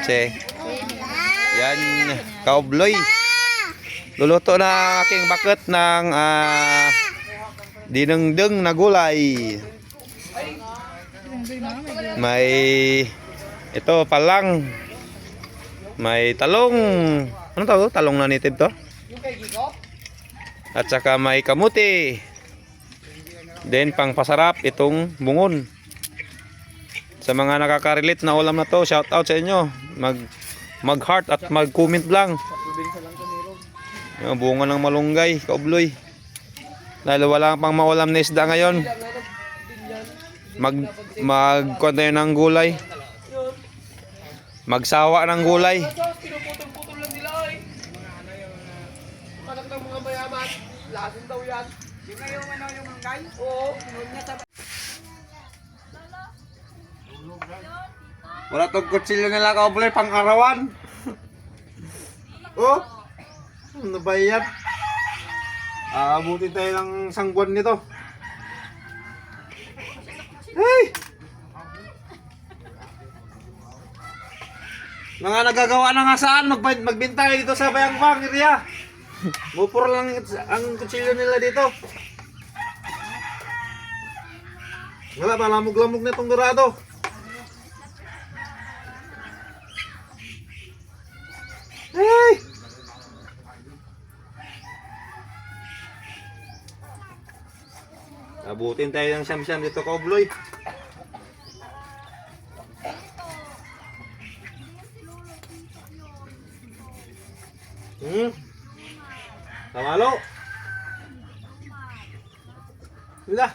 Che. Yan, kaubloy. Luluto na aking bakit ng dinengdeng na gulay. May ito palang. May talong. Ano to? Talong na native to? At saka may kamuti. Then pang pasarap itong bungon. Sa mga nakaka-relate na ulam na to, shout out sa inyo. Mag-heart at mag-comment lang. Yung bunga ng malunggay, kaubloy. Dahil wala pang maulam na isda ngayon. Magkuha tayo ng gulay. Magsawa ng gulay. Pinuputol-putol lang nila eh. Kanak ng mga mayaman. Lasin daw yan. Di ba yung yung manggay? Oo. Wala tong kutsilyo nila kaubloy, pang-arawan. Oh, ano ba yan? Abutin tayo ng sangguan nito. Hey! Mga nagagawa na nga saan, magbintay dito sa Bayangpang area. Bupuro lang ang kutsilyo nila dito. Wala, malamog-lamog na itong dorado. Hey! Abutin tayo ng siyam-siyam dito, kaubloy. Tamalo. Wala.